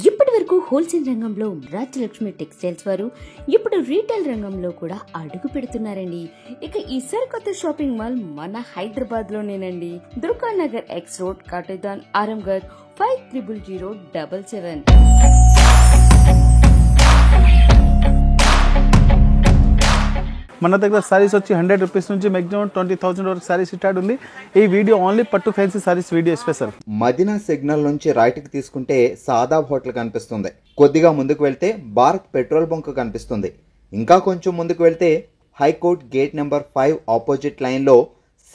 ఇప్పటి వరకు హోల్సేల్ రంగంలో రాజ్యలక్ష్మి టెక్స్టైల్స్ వారు ఇప్పుడు రీటైల్ రంగంలో కూడా అడుగు పెడుతున్నారండి. ఇక ఈ సరికొత్త షాపింగ్ మాల్ మన హైదరాబాద్ లోనేనండి. Durga Nagar X road, Katedan, Aramghar 500077. మన దగ్గర సారీస్ వచ్చి 100 రూపీస్ నుంచి మాక్సిమం 20,000 వరకు సారీస్ స్టార్ట్ ఉంది. ఈ వీడియో ఓన్లీ పట్టు fancy saris video special. Madina signal నుంచి రైట్కి తీసుకుంటే సాదాబ్ హోటల్ కనిపిస్తుంది. కొద్దిగా ముందుకు వెళ్తే భారత్ పెట్రోల్ బంక్ కనిపిస్తుంది. ఇంకా కొంచెం ముందుకు వెళ్తే హైకోర్ట్ గేట్ నెంబర్ 5 ఆపోజిట్ లైన్లో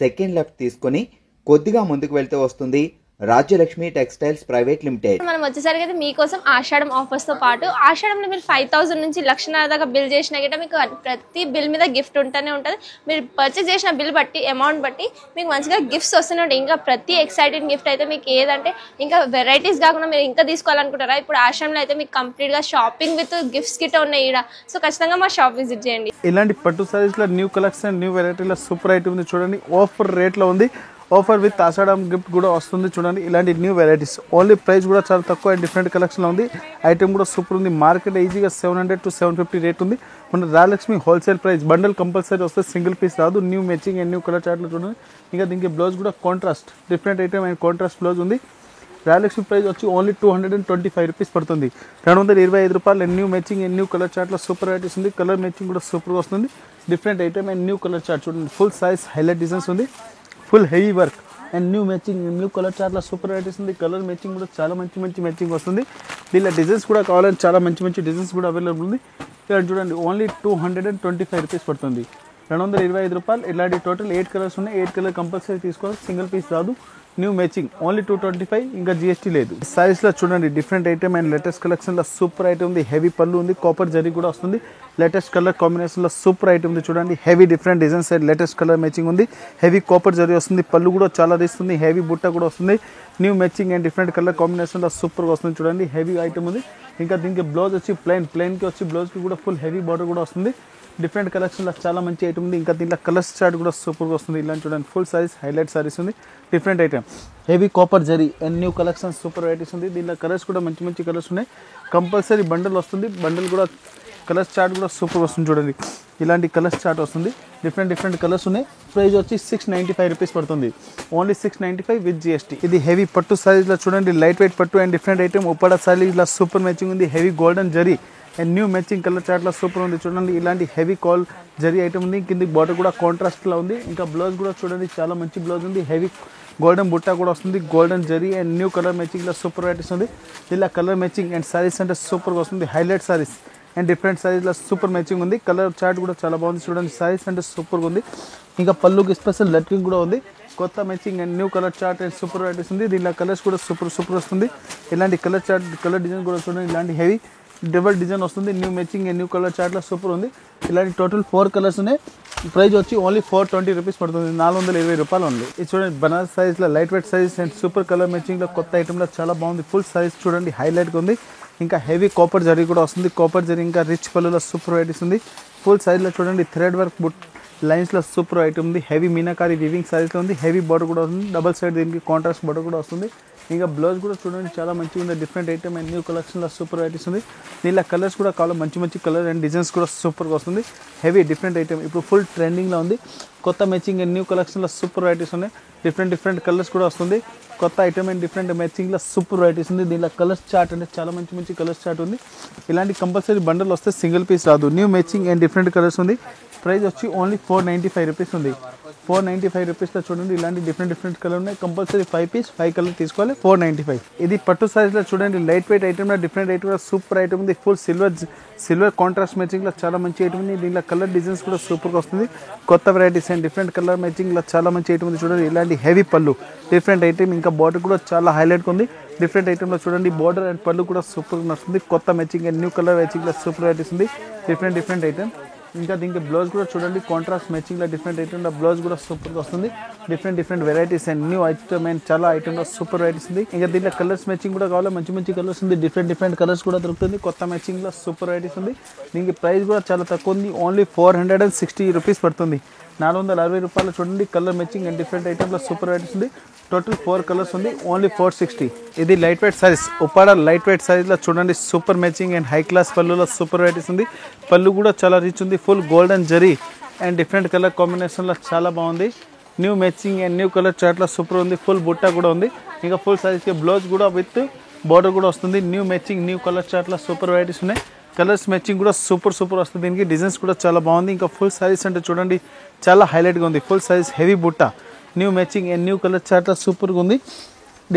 సెకండ్ లెఫ్ట్ తీసుకొని కొద్దిగా ముందుకు వెళ్తే వస్తుంది రాజ్యలక్ష్మి టెక్స్టైల్స్ ప్రైవేట్ లిమిటెడ్. మనం వచ్చేసరికి అయితే మీకోసం ఆషాఢం ఆఫర్స్ తో పాటు ఆషాఢంలో మీరు 5,000 నుంచి 1,00,000 దాకా బిల్ చేసినా గిట్ట మీకు ప్రతి బిల్ మీద గిఫ్ట్ ఉంటూనే ఉంటుంది. మీరు పర్చేస్ చేసిన బిల్ బట్టి అమౌంట్ బట్టి మీకు మంచిగా గిఫ్ట్స్ వస్తూనే ఉంటాయి. ఇంకా ప్రతి ఎక్సైటింగ్ గిఫ్ట్ అయితే మీకు ఏదంటే ఇంకా వెరైటీస్ కాకుండా మీరు ఇంకా తీసుకోవాలనుకుంటారా, ఇప్పుడు ఆషాఢంలో అయితే మీకు కంప్లీట్ గా షాపింగ్ విత్ గిఫ్ట్స్ గిట్ట ఉన్నాయి ఈడ. సో ఖచ్చితంగా మా షాప్ విజిట్ చేయండి. ఇలాంటి పట్టు సారీస్ లో న్యూ కలెక్షన్, న్యూ వెరైటీలో సూపర్ ఐటమ్ ఉంది చూడండి. ఆఫర్ రేట్ లో ఉంది. ఆఫర్ విత్ ఆషాఢం గిఫ్ట్ కూడా వస్తుంది చూడండి. ఇలాంటి న్యూ వెరైటీస్ ఓన్లీ ప్రైస్ కూడా చాలా తక్కువ అండ్ డిఫరెంట్ కలెక్షన్ ఉంది. ఐటమ్ కూడా సూపర్ ఉంది. మార్కెట్ ఈజీగా 700 to 750 రేట్ ఉంది. మన Rajalakshmi wholesale price. Bundle compulsory వస్తే సింగిల్ పీస్ రాదు. New matching and new colour చార్ట్లో చూడండి. ఇంకా దీనికి బ్లౌజ్ కూడా contrast different item and contrast blouse ఉంది. రాజలక్ష్మి ప్రైస్ వచ్చి ఓన్లీ 225 రూపీస్ పడుతుంది. 225 రూపాయలు. And new matching and new colour చార్ట్లో సూపర్ వెరైటీస్ ఉంది. కలర్ మ్యాచింగ్ కూడా సూపర్గా వస్తుంది. Different item and new colour chart చూడండి. ఫుల్ సైజ్ హైలైట్ డిజైన్స్ ఉంది. Full heavy work and new matching new colour చార్ట్లో సూపర్ వెరైటీస్ ఉంది. కలర్ మ్యాచింగ్ కూడా చాలా మంచి మ్యాచింగ్ వస్తుంది. దీనిలో డిజైన్స్ కూడా కావాలని చాలా మంచి డిజైన్స్ కూడా అవైలబుల్ ఉంది. ఇక్కడ చూడండి ఓన్లీ 225 రూపీస్ పడుతుంది. 225 రూపాయలు. ఇలాంటి టోటల్ 8 కలర్స్ ఉన్నాయి. 8 కలర్ కంపల్సరీ తీసుకోవాలి. సింగిల్ పీస్ రాదు. New matching only 225. ఇంకా జిఎస్టీ లేదు. సారీస్లో చూడండి డిఫరెంట్ ఐటమ్ అండ్ లేటెస్ట్ కలెక్షన్లో సూపర్ ఐటమ్ ఉంది. హెవీ పళ్ళు ఉంది. కాపర్ జరీ కూడా వస్తుంది. లేటెస్ట్ కలర్ కాంబినేషన్లో సూపర్ ఐటమ్ ఉంది చూడండి. Heavy different designs and latest colour matching ఉంది. హెవీ కాపర్ జరీ వస్తుంది. పళ్ళు కూడా చాలా తీస్తుంది. హెవీ బుట్ట కూడా వస్తుంది. New matching and different colour కాంబినేషన్లో సూపర్గా వస్తుంది చూడండి. హెవీ ఐటమ్ ఉంది. ఇంకా దీనికి బ్లౌజ్ వచ్చి ప్లెయిన్కి వచ్చి బ్లౌజ్కి కూడా ఫుల్ హెవీ బార్డర్ కూడా వస్తుంది. డిఫరెంట్ కలెక్షన్లో చాలా మంచి ఐటమ్ ఉంది. ఇంకా దీంట్లో కలర్స్ చార్ట్ కూడా సూపర్గా వస్తుంది. ఇలాంటి చూడండి ఫుల్ సారీస్ హైలైట్ సారీస్ ఉంది. Different item heavy copper zari and new collection super varieties ఉంది. దీంట్లో కలర్స్ కూడా మంచి కలర్స్ ఉన్నాయి. కంపల్సరీ బండల్ వస్తుంది. బండల్ కూడా కలర్స్ చార్ట్ కూడా సూపర్ వస్తుంది చూడండి. ఇలాంటి కలర్స్ చార్ట్ వస్తుంది. డిఫరెంట్ కలర్స్ ఉన్నాయి. ప్రైస్ వచ్చి 695 రూపీస్ పడుతుంది. Only 695 with GST. ఇది హెవీ పట్టు సారీస్లో చూడండి. లైట్ వెయిట్ పట్టు అండ్ డిఫరెంట్ ఐటమ్. ఉప్పాడ సారీస్లో సూపర్ మ్యాచింగ్ ఉంది. Heavy golden zari and new matching colour చార్ట్లో సూపర్ ఉంది చూడండి. ఇలాంటి హెవీ కాల్ జరీ ఐటమ్ ఉంది. కింది బార్డర్ కూడా కాంట్రాస్ట్లో ఉంది. ఇంకా బ్లౌజ్ కూడా చూడండి చాలా మంచి బ్లౌజ్ ఉంది. హెవీ గోల్డెన్ బుట్ట కూడా వస్తుంది. Golden zari and new colour మ్యాచింగ్లో సూపర్ వెరైటీస్ ఉంది. ఇలా కలర్ మ్యాచింగ్ అండ్ సారీస్ అంటే సూపర్గా వస్తుంది. హైలైట్ సారీస్ అండ్ డిఫరెంట్ సారీస్లో సూపర్ మ్యాచింగ్ ఉంది. కలర్ చార్ట్ కూడా చాలా బాగుంది చూడండి. సారీస్ అంటే సూపర్గా ఉంది. ఇంకా పళ్ళుకి స్పెషల్ లట్కింగ్ కూడా ఉంది. కొత్త matching and new colour chart and super varieties ఉంది. దీనిలో కలర్స్ కూడా సూపర్ వస్తుంది. ఇలాంటి కలర్ చార్ట్ కలర్ డిజైన్ కూడా చూడండి. ఇలాంటి హెవీ డబల్ డిజైన్ వస్తుంది. New matching and new colour చార్ట్లో సూపర్ ఉంది. ఇలాంటి టోటల్ 4 కలర్స్ ఉన్నాయి. ప్రైస్ వచ్చి ఓన్లీ 420 రూపీస్ పడుతుంది. 420 రూపాయలు ఉంది. ఇది చూడండి బనారస్ సైజ్లో light weight size and super colour మ్యాచింగ్లో కొత్త ఐటెంలో చాలా బాగుంది. ఫుల్ సైజ్ చూడండి హైలైట్గా ఉంది. ఇంకా హెవీ కాపర్ జరీ కూడా వస్తుంది. కాపర్ జరీ ఇంకా రిచ్ పళ్ళులో సూపర్ వెరైటీస్ ఉంది. ఫుల్ సైజ్లో చూడండి థ్రెడ్ వర్క్ బుట్ లైన్స్లో సూపర్ ఐటమ్ ఉంది. హెవీ మీనాకారి వివింగ్ సారీస్లో ఉంది. హెవీ బార్డర్ కూడా వస్తుంది. డబల్ సైడ్ దీనికి కాంట్రాస్ట్ బార్డర్ కూడా వస్తుంది. ఇంకా బ్లౌజ్ కూడా చూడండి చాలా మంచిగా ఉంది. డిఫరెంట్ ఐటమ్ అండ్ న్యూ కలెక్షన్లో సూపర్ వెరైటీస్ ఉంది. దీనిలో కలర్స్ కూడా కావాలి మంచి కలర్ అండ్ డిజైన్స్ కూడా సూపర్గా వస్తుంది. హెవీ డిఫరెంట్ ఐటమ్ ఇప్పుడు ఫుల్ ట్రెండింగ్లో ఉంది. కొత్త మ్యాచింగ్ అండ్ న్యూ కలెక్షన్లో సూపర్ వెరైటీస్ ఉన్నాయి. డిఫరెంట్ కలర్స్ కూడా వస్తుంది. కొత్త ఐటమ్ అండ్ డిఫరెంట్ మ్యాచింగ్లో సూపర్ వెరైటీస్ ఉంది. దీనిలో కలర్స్ చార్ట్ అంటే చాలా మంచి కలర్స్ చార్ట్ ఉంది. ఇలాంటి కంపల్సరీ బండల్ వస్తే సింగిల్ పీస్ రాదు. New matching and different colours ఉంది. ప్రైస్ వచ్చి ఓన్లీ 495 రూపీస్ ఉంది. 495 రూపీస్లో చూడండి. ఇలాంటి డిఫరెంట్ కలర్ ఉన్నాయి. కంపల్సరీ 5 పీస్ 5 కలర్ తీసుకోవాలి. 495. ఇది పట్టు సారీస్లో చూడండి. లైట్ వెయిట్ ఐటమ్లో డిఫరెంట్ ఐటమ్ సూపర్ ఐటమ్ ఉంది. ఫుల్ సిల్వర్ కాంట్రాస్ట్ మ్యాచింగ్లో చాలా మంచి ఐటమ్ ఉంది. దీనిలో కలర్ డిజైన్స్ కూడా సూపర్గా వస్తుంది. కొత్త వెరైటీస్ అండ్ డిఫరెంట్ కలర్ మ్యాచింగ్లో చాలా మంచి ఐటమ్ ఉంది చూడండి. ఇలాంటి హెవీ పళ్ళు డిఫరెంట్ ఐటమ్. ఇంకా బార్డర్ కూడా చాలా హైలైట్గా ఉంది. డిఫరెంట్ ఐటమ్లో చూడండి. బార్డర్ అండ్ పళ్ళు కూడా సూపర్గా వస్తుంది. కొత్త మ్యాచింగ్ అండ్ న్యూ కలర్ మ్యాచింగ్లో సూపర్ వెరైటీస్ ఉంది. Different item. ఇంకా దీనికి బ్లౌజ్ కూడా చూడండి కాంట్రాస్ట్ మ్యాచింగ్లో డిఫరెంట్ ఐటమ్లో బ్లౌజ్ కూడా సూపర్గా వస్తుంది. Different varieties and new item and చాలా ఐటమ్లో సూపర్ వెరైటీస్ ఉంది. ఇంకా దీంట్లో కలర్స్ మ్యాచింగ్ కూడా కావాలి మంచి కలర్స్ ఉంది. డిఫరెంట్ కలర్స్ కూడా దొరుకుతుంది. కొత్త మ్యాచింగ్లో సూపర్ వెరైటీస్ ఉంది. దీనికి ప్రైస్ కూడా చాలా తక్కువ ఉంది. ఓన్లీ 460 రూపీస్ పడుతుంది. 460 రూపాయలు చూడండి. కలర్ మ్యాచింగ్ అండ్ డిఫరెంట్ ఐటమ్లో సూపర్ వెరైటీస్ ఉంది. టోటల్ 4 కలర్స్ ఉంది. ఓన్లీ 460. ఇది light weight saris, Uppada light weight సారీస్లో చూడండి super matching and high class పళ్ళులో సూపర్ వెరైటీస్ ఉంది. పళ్ళు కూడా చాలా రిచ్ ఉంది. Full golden zari and different colour కాంబినేషన్లో చాలా బాగుంది. New matching and new colour చార్ట్లో సూపర్ ఉంది. ఫుల్ బుట్ట కూడా ఉంది. ఇంకా ఫుల్ సారీస్కి బ్లౌజ్ కూడా విత్ బార్డర్ కూడా వస్తుంది. న్యూ మ్యాచింగ్ న్యూ కలర్ చార్ట్లో సూపర్ వెరైటీస్ ఉన్నాయి. కలర్స్ మ్యాచింగ్ కూడా సూపర్ వస్తుంది. దీనికి డిజైన్స్ కూడా చాలా బాగుంది. ఇంకా ఫుల్ సారీస్ అంటే చూడండి చాలా హైలైట్గా ఉంది. ఫుల్ సారీస్ హెవీ బుట్ట, new matching and new colour చార్ట్లో సూపర్గా ఉంది.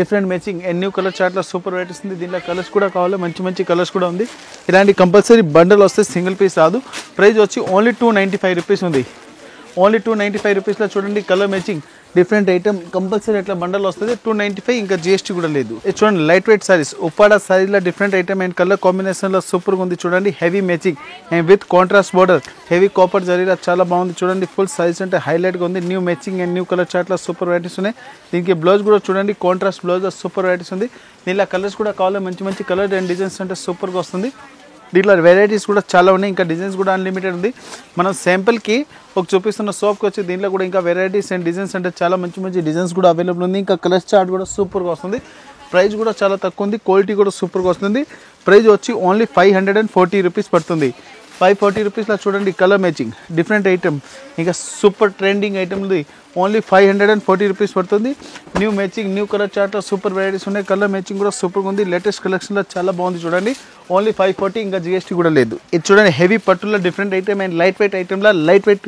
Different matching and new colour చార్ట్లో సూపర్ వెరైటీస్ ఉంది. దీంట్లో కలర్స్ కూడా కావాలి, మంచి కలర్స్ కూడా ఉంది. ఇలాంటి కంపల్సరీ బండల్ వస్తే సింగిల్ పీస్ రాదు. ప్రైస్ వచ్చి ఓన్లీ 295 రూపీస్ ఉంది. ఓన్లీ 295 రూపీస్లో చూడండి colour matching different item compulsory ఇట్లా బండల్ వస్తుంది. 295 ఇంకా GST కూడా లేదు. ఇది చూడండి లైట్ వెయిట్ సారీస్, ఉప్పాడ సారీలో డిఫరెంట్ ఐటమ్ అండ్ కలర్ కాంబినేషన్లో సూపర్గా ఉంది. చూడండి heavy matching and with contrast border, heavy copper జరీలో చాలా బాగుంది. చూడండి ఫుల్ సైజ్ అంటే హైలైట్గా ఉంది. New matching and new colour చార్ట్లో సూపర్ వెరైటీస్ ఉన్నాయి. దీనికి బ్లౌజ్ కూడా చూడండి కాంట్రాస్ట్ బ్లౌజ్ సూపర్ వెరైటీస్ ఉంది. దీనిలో కలర్స్ కూడా కావాలి, మంచి కలర్ అండ్ డిజైన్స్ అంటే సూపర్గా వస్తుంది. దీంట్లో వెరైటీస్ కూడా చాలా ఉన్నాయి. ఇంకా డిజైన్స్ కూడా అన్లిమిటెడ్ ఉంది. మనం శాంపుల్కి ఒక చూపిస్తున్న షాప్కి వచ్చి దీంట్లో కూడా ఇంకా వెరైటీస్ అండ్ డిజైన్స్ అంటే చాలా మంచి డిజైన్స్ కూడా అవైలబుల్ ఉంది. ఇంకా కలర్ చార్ట్ కూడా సూపర్గా వస్తుంది. ప్రైస్ కూడా చాలా తక్కువ ఉంది. క్వాలిటీ కూడా సూపర్గా వస్తుంది. ప్రైస్ వచ్చి ఓన్లీ 540 రూపీస్ పడుతుంది. 540 రూపీస్లో చూడండి కలర్ మ్యాచింగ్ డిఫరెంట్ ఐటమ్, ఇంకా సూపర్ ట్రెండింగ్ ఐటమ్ ఉంది. ఓన్లీ 540 రూపీస్ పడుతుంది. న్యూ మ్యాచింగ్ న్యూ కలర్ చార్ట్లో సూపర్ వెరైటీస్ ఉన్నాయి. కలర్ మ్యాచింగ్ కూడా సూపర్గా ఉంది. లేటెస్ట్ కలెక్షన్లో చాలా బాగుంది. చూడండి ఓన్లీ 540, ఇంకా GST కూడా లేదు. ఇది చూడండి హెవీ పట్టులో different item and light weight ఐటమ్లో లైట్ వెయిట్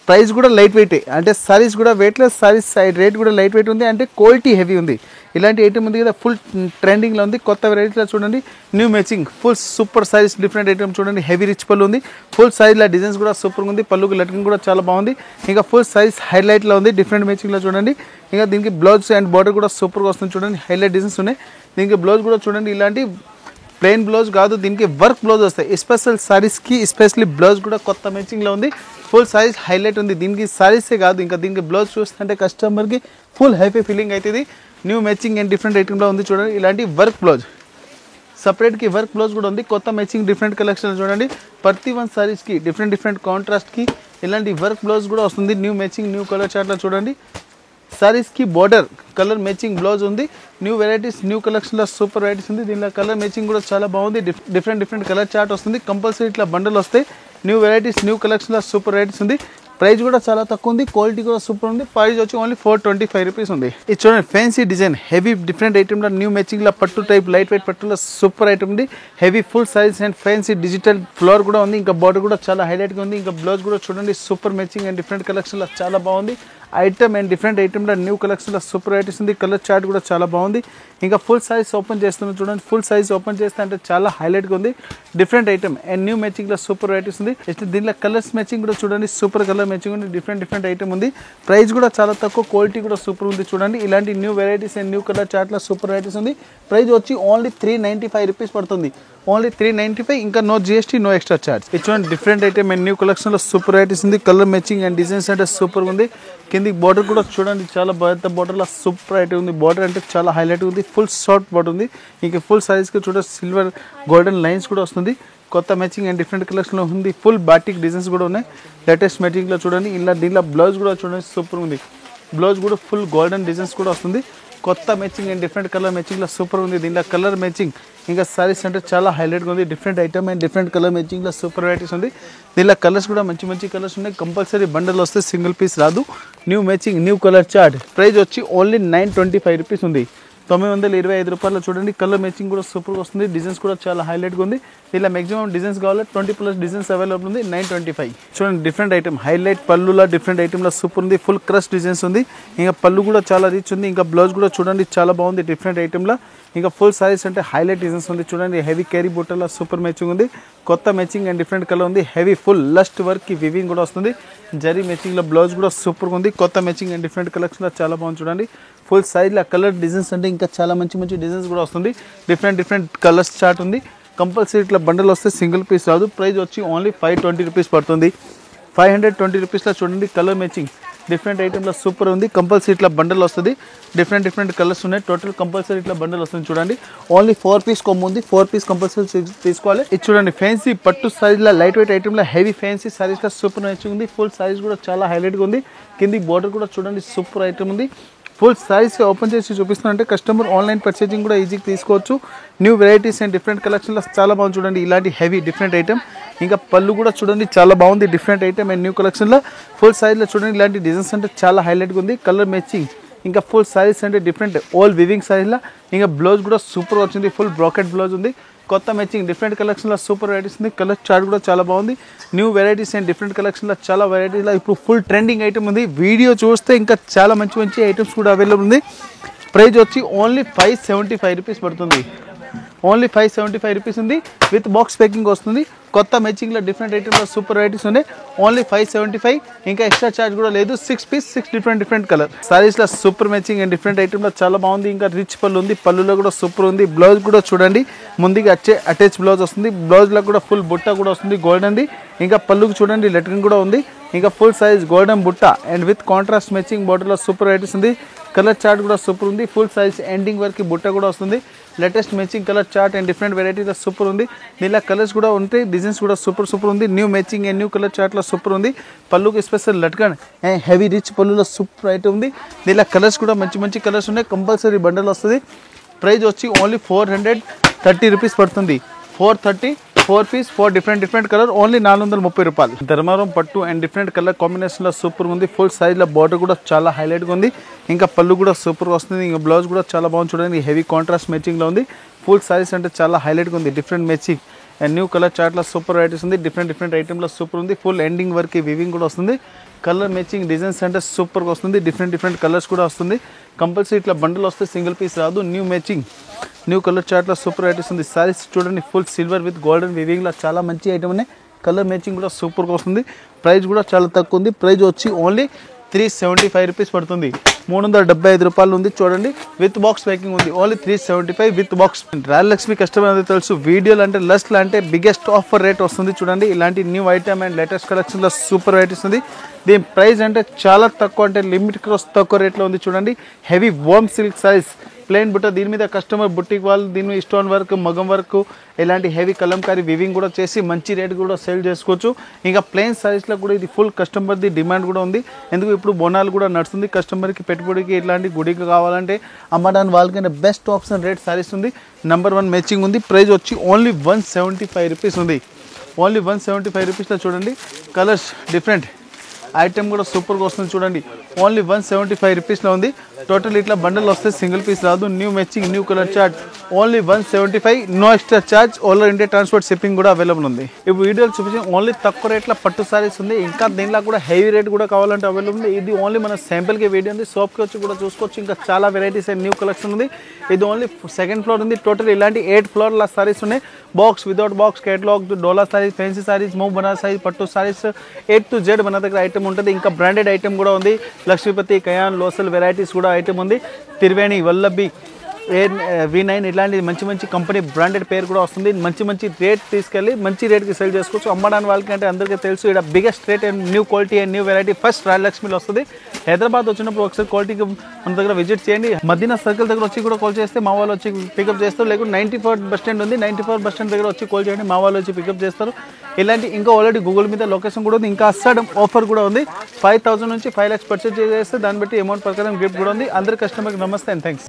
ప్రైస్ కూడా లైట్ వెయిటే, అంటే సారీస్ కూడా వెయిట్లెస్ సారీస్ సైడ్ రేట్ కూడా లైట్ వెయిట్ ఉంది. అంటే క్వాలిటీ హెవీ ఉంది. ఇలాంటి ఐటమ్ ఉంది కదా ఫుల్ ట్రెండింగ్లో ఉంది. కొత్త వెరైటీలో చూడండి new matching full super saris different item చూడండి. హెవీ రిచ్ పళ్ళు ఉంది. ఫుల్ సైజ్లో డిజైన్స్ కూడా సూపర్గా ఉంది. పళ్ళుకి లటికింగ్ కూడా చాలా బాగుంది. ఇంకా ఫుల్ సైజ్ హైలైట్లో ఉంది. డిఫరెంట్ మ్యాచింగ్లో చూడండి. ఇంకా దీనికి బ్లౌజ్ అండ్ బార్డర్ కూడా సూపర్గా వస్తుంది. చూడండి హైలైట్ డిజైన్స్ ఉన్నాయి. దీనికి బ్లౌజ్ కూడా చూడండి ఇలాంటి ప్లెయిన్ బ్లౌజ్ కాదు, దీనికి వర్క్ బ్లౌజ్ వస్తాయి. స్పెషల్ సారీస్కి ఎస్పెషల్లీ బ్లౌజ్ కూడా కొత్త మ్యాచింగ్లో ఉంది. ఫుల్ సైజ్ హైలైట్ ఉంది. దీనికి సారీసే కాదు, ఇంకా దీనికి బ్లౌజ్ చూస్తుంటే కస్టమర్కి ఫుల్ హ్యాపీ ఫీలింగ్ అవుతుంది. న్యూ మ్యాచింగ్ అండ్ డిఫరెంట్ ఐటమ్లో ఉంది. చూడండి ఇలాంటి వర్క్ బ్లౌజ్, సపరేట్కి వర్క్ బ్లౌజ్ కూడా ఉంది. కొత్త మ్యాచింగ్ డిఫరెంట్ కలెక్షన్ చూడండి. ప్రతి వన్ సారీస్కి డిఫరెంట్ కాంట్రాస్ట్కి ఇలాంటి వర్క్ బ్లౌజ్ కూడా వస్తుంది. న్యూ మ్యాచింగ్ న్యూ కలర్ చార్ట్లో చూడండి సారీస్కి బార్డర్ కలర్ మ్యాచింగ్ బ్లౌజ్ ఉంది. న్యూ వెరైటీస్ న్యూ కలెక్షన్లో సూపర్ వెరైటీస్ ఉంది. దీనిలో కలర్ మ్యాచింగ్ కూడా చాలా బాగుంది. డిఫరెంట్ కలర్ చార్ట్ వస్తుంది. కంపల్సరీ ఇట్లా బండల్ వస్తాయి. న్యూ వెరైటీస్ న్యూ కలెక్షన్లో సూపర్ వెరైటీస్ ఉంది. ప్రైస్ కూడా చాలా తక్కువ ఉంది. క్వాలిటీ కూడా సూపర్ ఉంది. ప్రైస్ వచ్చి ఓన్లీ 425 రూపీస్ ఉంది. ఇది చూడండి ఫ్యాన్సీ డిజైన్ హెవీ డిఫరెంట్ ఐటమ్లో న్యూ మ్యాచింగ్లో పట్టు టైప్ లైట్ వెయిట్ పట్టులో సూపర్ ఐటమ్ ఉంది. Heavy full size and fancy digital floor కూడా ఉంది. ఇంకా బార్డర్ కూడా చాలా హైలైట్గా ఉంది. ఇంకా బ్లౌజ్ కూడా చూడండి సూపర్ మ్యాచింగ్ అండ్ డిఫరెంట్ కలెక్షన్లో చాలా బాగుంది. ఐటమ్ అండ్ డిఫరెంట్ ఐటమ్లో న్యూ కలెక్షన్లో సూపర్ వెరైటీస్ ఉంది. కలర్ చార్ట్ కూడా చాలా బాగుంది. ఇంకా ఫుల్ సైజ్ ఓపెన్ చేస్తున్నాం చూడండి. ఫుల్ సైజ్ ఓపెన్ చేస్తే అంటే చాలా హైలైట్గా ఉంది. డిఫరెంట్ ఐటమ్ అండ్ న్యూ మ్యాచింగ్లో సూపర్ వెరైటీస్ ఉంది. దీనిలో కలర్స్ మ్యాచింగ్ కూడా చూడండి సూపర్ కలర్ మ్యాచింగ్ ఉంది. డిఫరెంట్ ఐటమ్ ఉంది. ప్రైస్ కూడా చాలా తక్కువ. క్వాలిటీ కూడా సూపర్ ఉంది. చూడండి ఇలాంటి new varieties and new colour చార్ట్లో సూపర్ వెరైటీస్ ఉంది. ప్రైస్ వచ్చి ఓన్లీ 395 రూపీస్ పడుతుంది. ఓన్లీ 395, ఇంకా no GST no extra charge. ఇటువంటి డిఫరెంట్ ఐటమ్ అండ్ న్యూ కలెక్షన్లో సూపర్ వెరైటీస్ ఉంది. కలర్ మ్యాచింగ్ అండ్ డిజైన్స్ అంటే సూపర్ ఉంది. కింది బార్డర్ కూడా చూడండి చాలా పెద్ద బార్డర్లో సూపర్ ఐటమ్ ఉంది. బార్డర్ అంటే చాలా హైలైట్ ఉంది. ఫుల్ షార్ట్ బార్డర్ ఉంది. ఇంకా ఫుల్ సైజ్కి చూడండి సిల్వర్ గోల్డెన్ లైన్స్ కూడా వస్తుంది. కొత్త మ్యాచింగ్ అండ్ డిఫరెంట్ కలెక్షన్లో ఉంది. ఫుల్ బాటిక్ డిజైన్స్ కూడా ఉన్నాయి. లేటెస్ట్ మ్యాచింగ్లో చూడండి. ఇలా దీనిలో బ్లౌజ్ కూడా చూడండి సూపర్ ఉంది. బ్లౌజ్ కూడా ఫుల్ గోల్డెన్ డిజైన్స్ కూడా వస్తుంది. కొత్త మ్యాచింగ్ అండ్ డిఫరెంట్ కలర్ మ్యాచింగ్లో సూపర్ ఉంది. దీనిలో కలర్ మ్యాచింగ్ ఇంకా సారీస్ అంటే చాలా హైలైట్గా ఉంది. Different item and different colour మ్యాచింగ్లో సూపర్ వెరైటీస్ ఉంది. దీనిలో కలర్స్ కూడా మంచి కలర్స్ ఉన్నాయి. కంపల్సరీ బండల్ వస్తే సింగిల్ పీస్ రాదు. New matching new colour chart. Price వచ్చి ఓన్లీ 925 రూపీస్ ఉంది. 925 రూపాయలు చూడండి. కలర్ మ్యాచింగ్ కూడా సూపర్గా వస్తుంది. డిజైన్స్ కూడా చాలా హైలైట్గా ఉంది. ఇలా మాక్సిమం డిజైన్స్ కావాలి 20+ డిజైన్స్ అవైలబుల్ ఉంది. 925 చూడండి. డిఫరెంట్ ఐటమ్ హైలైట్ పళ్ళులా డిఫరెంట్ ఐటమ్లో సూపర్ ఉంది. ఫుల్ క్రష్ డిజైన్స్ ఉంది. ఇంకా పళ్ళు కూడా చాలా రిచ్ ఉంది. ఇంకా బ్లౌజ్ కూడా చూడండి చాలా బాగుంది డిఫరెంట్ ఐటమ్లో. ఇంకా ఫుల్ సారీస్ అంటే హైలైట్ డిజైన్స్ ఉంది. చూడండి హెవీ క్యారీ బుట్టలో సూపర్ మ్యాచింగ్ ఉంది. కొత్త మ్యాచింగ్ అండ్ డిఫరెంట్ కలర్ ఉంది. హెవీ ఫుల్ లస్ట్ వర్క్కి వివింగ్ కూడా వస్తుంది. జరీ మ్యాచింగ్లో బ్లౌజ్ కూడా సూపర్గా ఉంది. కొత్త మ్యాచింగ్ అండ్ డిఫరెంట్ కలెక్షన్లో చాలా బాగుంది. చూడండి ఫుల్ సైజ్లో కలర్ డిజైన్స్ అంటే ఇంకా చాలా మంచి డిజైన్స్ కూడా వస్తుంది. డిఫరెంట్ కలర్స్ చార్ట్ ఉంది. కంపల్సరీ ఇట్లా బండల్ వస్తే సింగిల్ పీస్ రాదు. ప్రైస్ వచ్చి ఓన్లీ 520 రూపీస్ పడుతుంది. 520 రూపీస్లో చూడండి కలర్ మ్యాచింగ్ డిఫరెంట్ ఐటెంలో సూపర్ ఉంది. కంపల్సరీ ఇట్లా బండల్ వస్తుంది, డిఫరెంట్ కలర్స్ ఉన్నాయి. టోటల్ కంపల్సరీ ఇట్లా బండల్ వస్తుంది చూడండి. ఓన్లీ 4 పీస్ కొమ్ము ఉంది, 4 పీస్ కంపల్సరీ తీసుకోవాలి. ఇది చూడండి ఫ్యాన్సీ పట్టు సారీస్లో లైట్ వెయిట్ ఐటెంలో హెవీ ఫ్యాన్సీ సారీస్లో సూపర్ మ్యాచింగ్ ఉంది. ఫుల్ సారీస్ కూడా చాలా హైలైట్గా ఉంది. కింది బోర్డర్ కూడా చూడండి సూపర్ ఐటమ్ ఉంది. ఫుల్ సారీస్ ఓపెన్ చేసి చూపిస్తున్నారంటే కస్టమర్ ఆన్లైన్ పర్చేజింగ్ కూడా ఈజీగా తీసుకోవచ్చు. న్యూ వెరైటీస్ అండ్ డిఫరెంట్ కలెక్షన్లో చాలా బాగుంది చూడండి. ఇలాంటి హెవీ డిఫరెంట్ ఐటమ్, ఇంకా పళ్ళు కూడా చూడండి చాలా బాగుంది. డిఫరెంట్ ఐటమ్ అండ్ న్యూ కలెక్షన్లో ఫుల్ సారీలో చూడండి ఇలాంటి డిజైన్స్ అంటే చాలా హైలైట్గా ఉంది. కలర్ మ్యాచింగ్, ఇంకా ఫుల్ సారీస్ అంటే డిఫరెంట్ ఆల్ వివింగ్ సారీలో, ఇంకా బ్లౌజ్ కూడా సూపర్ వచ్చింది. ఫుల్ బ్రాకెట్ బ్లౌజ్ ఉంది. కొత్త మ్యాచింగ్ డిఫరెంట్ కలెక్షన్లో సూపర్ వెరైటీస్ ఉంది. కలర్ చార్ట్ కూడా చాలా బాగుంది. న్యూ వెరైటీస్ అండ్ డిఫరెంట్ కలెక్షన్లో చాలా వెరైటీస్లో ఇప్పుడు ఫుల్ ట్రెండింగ్ ఐటమ్ ఉంది. వీడియో చూస్తే ఇంకా చాలా మంచి ఐటమ్స్ కూడా అవైలబుల్ ఉంది. ప్రైస్ వచ్చి ఓన్లీ 575 రూపీస్ పడుతుంది. ఓన్లీ 575 రూపీస్ ఉంది. విత్ బాక్స్ ప్యాకింగ్ వస్తుంది. కొత్త మ్యాచింగ్లో డిఫరెంట్ ఐటమ్లో సూపర్ వెరైటీస్ ఉన్నాయి. ఓన్లీ 575, ఇంకా ఎక్స్ట్రా చార్జ్ కూడా లేదు. 6 పీస్ 6 డిఫరెంట్ కలర్ సారీస్లో సూపర్ మ్యాచింగ్ అండ్ డిఫరెంట్ ఐటమ్లో చాలా బాగుంది. ఇంకా రిచ్ పళ్ళు ఉంది, పళ్ళులో కూడా సూపర్ ఉంది. బ్లౌజ్ కూడా చూడండి ముందుగా అటాచ్ బ్లౌజ్ వస్తుంది. బ్లౌజ్లో కూడా ఫుల్ బుట్ట కూడా వస్తుంది గోల్డెన్ది. ఇంకా పళ్ళుకు చూడండి లెటరింగ్ కూడా ఉంది. ఇంకా ఫుల్ సైజ్ గోల్డెన్ బుట్ట అండ్ విత్ కాంట్రాస్ట్ మ్యాచింగ్ బార్డర్లో సూపర్ వెరైటీస్ ఉంది. కలర్ చార్ట్ కూడా సూపర్ ఉంది. ఫుల్ సైజ్ ఎండింగ్ వరకు బుట్ట కూడా వస్తుంది. Latest matching colour chart and different వెరైటీలో సూపర్ ఉంది. దీనిలో కలర్స్ కూడా ఉంటాయి, డిజైన్స్ కూడా సూపర్ ఉంది. New matching and new colour చార్ట్లో సూపర్ ఉంది. పళ్ళుకి స్పెషల్ లట్కన్ అండ్ హెవీ రిచ్ పళ్ళులో సూపర్ ఐటమ్ ఉంది. దీనిలో కలర్స్ కూడా మంచి కలర్స్ ఉన్నాయి. కంపల్సరీ బండల్ వస్తుంది. ప్రైస్ వచ్చి ఓన్లీ 430 రూపీస్ పడుతుంది. 430, 4 పీస్ 4 డిఫరెంట్ కలర్, ఓన్లీ 430 రూపాయలు. ధర్మారం పట్టు అండ్ డిఫరెంట్ కలర్ కాంబినేషన్లో సూపర్ ఉంది. ఫుల్ సైజ్లో బార్డర్ కూడా చాలా హైలైట్గా ఉంది. ఇంకా పళ్ళు కూడా సూపర్ వస్తుంది. ఇంకా బ్లౌజ్ కూడా చాలా బాగుంది చూడండి. హెవీ కాంట్రాస్ట్ మ్యాచింగ్లో ఉంది. ఫుల్ సారీస్ అంటే చాలా హైలైట్గా ఉంది. Different matching and new colour చార్ట్లో సూపర్ వెరైటీస్ ఉంది. డిఫరెంట్ ఐటెంలో సూపర్ ఉంది. ఫుల్ ఎండింగ్ వరకు వివింగ్ కూడా వస్తుంది. కలర్ మ్యాచింగ్ డిజైన్స్ అంటే సూపర్గా వస్తుంది. డిఫరెంట్ కలర్స్ కూడా వస్తుంది. కంపల్సరీ ఇట్లా బండల్ వస్తే సింగిల్ పీస్ రాదు. న్యూ మ్యాచింగ్ న్యూ కలర్ చార్ట్లో సూపర్ వెరైటీస్ ఉంది. సారీస్ చూడండి ఫుల్ సిల్వర్ విత్ గోల్డెన్ వివింగ్లో చాలా మంచి ఐటమ్ ఉన్నాయి. కలర్ మ్యాచింగ్ కూడా సూపర్గా వస్తుంది. ప్రైస్ కూడా చాలా తక్కువ ఉంది. ప్రైస్ వచ్చి ఓన్లీ 375 రూపీస్ పడుతుంది. 375 రూపాయలు ఉంది చూడండి. విత్ బాక్స్ ప్యాకింగ్ ఉంది. Only 375 with box. Rayalakshmi customer అనేది తెలుసు. వీడియోలు అంటే లస్ట్లో అంటే బిగ్గెస్ట్ ఆఫర్ రేట్ వస్తుంది చూడండి. ఇలాంటి న్యూ ఐటమ్ అండ్ లేటెస్ట్ కలెక్షన్లో సూపర్ వెరైటీస్ ఉంది. దీని ప్రైస్ అంటే చాలా తక్కువ, అంటే లిమిట్ తక్కువ రేట్లో ఉంది చూడండి. Heavy warm silk saris plain బుట్ట, దీని మీద కస్టమర్ బుట్టికి వాళ్ళు దీని స్టోన్ వర్క్ మగం వర్క్ ఇలాంటి హెవీ కలంకారీ వివింగ్ కూడా చేసి మంచి రేట్ కూడా సేల్ చేసుకోవచ్చు. ఇంకా ప్లెయిన్ సారీస్లో కూడా ఇది ఫుల్ కస్టమర్ది డిమాండ్ కూడా ఉంది. ఎందుకు ఇప్పుడు బోనాలు కూడా నడుస్తుంది. కస్టమర్కి పెట్టుబడికి ఇట్లాంటి గుడికి కావాలంటే అమ్మడానికి వాళ్ళకైనా బెస్ట్ ఆప్షన్ రేట్ సారీస్ ఉంది. నెంబర్ 1 మ్యాచింగ్ ఉంది. ప్రైస్ వచ్చి ఓన్లీ 175 రూపీస్ ఉంది. ఓన్లీ 175 రూపీస్లో చూడండి. కలర్స్ డిఫరెంట్ ఐటమ్ కూడా సూపర్గా వస్తుంది చూడండి. ఓన్లీ 175 రూపీస్లో ఉంది. టోటల్ ఇట్లా బండల్ వస్తే సింగిల్ పీస్ రాదు. New matching new colour chart only 175, no extra charge. All India transport shipping కూడా అవైలబుల్ ఉంది. ఇప్పుడు వీడియోలు చూపించి ఓన్లీ తక్కువ రేట్లో పట్టు సారీస్ ఉంది. ఇంకా దీనిలో కూడా హెవీ రేట్ కూడా కావాలంటే అవైలబుల్ ఉంది. ఇది ఓన్లీ మన శాంపిల్కి వీడియో ఉంది. షాప్కి వచ్చి కూడా చూసుకోవచ్చు. ఇంకా చాలా వెరైటీస్ అండ్ న్యూ కలెక్షన్ ఉంది. ఇది ఓన్లీ 2nd ఫ్లోర్ ఉంది. టోటల్ ఇలాంటి 8 ఫ్లోర్ల సారీస్ ఉన్నాయి. బాక్స్ వితౌట్ బాక్స్ కేటలాగ్, డోలా సారీస్, ఫ్యాన్సీ సారీస్, మూవ్ బనారస్ సారీస్, పట్టు సారీస్ A to Z మన దగ్గర ఐటమ్ ఉంటుంది. ఇంకా బ్రాండెడ్ ఐటమ్ కూడా ఉంది. లక్ష్మీపతి, కయాన్, లోసల్ వెరైటీస్ కూడా ఐటమ్ ఉంది. తిరువేణి, వల్లభి, V9 ఇలాంటి మంచి కంపెనీ బ్రాండెడ్ పేరు కూడా వస్తుంది. మంచి రేట్ తీసుకెళ్ళి మంచి రేట్కి సేల్ చేసుకోవచ్చు. అమ్మడానికి వాళ్ళకి అంటే అందరికీ తెలుసు ఇక్కడ biggest rate and new quality and new variety first రాయలక్ష్మిలో వస్తుంది. హైదరాబాద్ వచ్చినప్పుడు ఒకసారి క్వాలిటీకి మన దగ్గర విజిట్ చేయండి. మదీనా సర్కిల్ దగ్గర వచ్చి కూడా కాల్ చేస్తే మా వాళ్ళు వచ్చి పికప్ చేస్తారు. లేకుంటే 94 బస్ స్టాండ్ ఉంది. 94 బస్ స్టాండ్ దగ్గర వచ్చి కాల్ చేయండి, మా వాళ్ళు వచ్చి పికప్ చేస్తారు. ఇలాంటి ఇంకా ఆల్రెడీ గూగుల్ మీద లొకేషన్ కూడా ఉంది. ఇంకా అస్సాడం ఆఫర్ కూడా ఉంది. 5,000 నుంచి 5 lakhs పర్చేజ్ చేస్తే దాన్ని బట్టి అమౌంట్ ప్రకారం గిఫ్ట్ కూడా ఉంది. అందరి కస్టమర్కి నమస్తే అండ్ థ్యాంక్స్.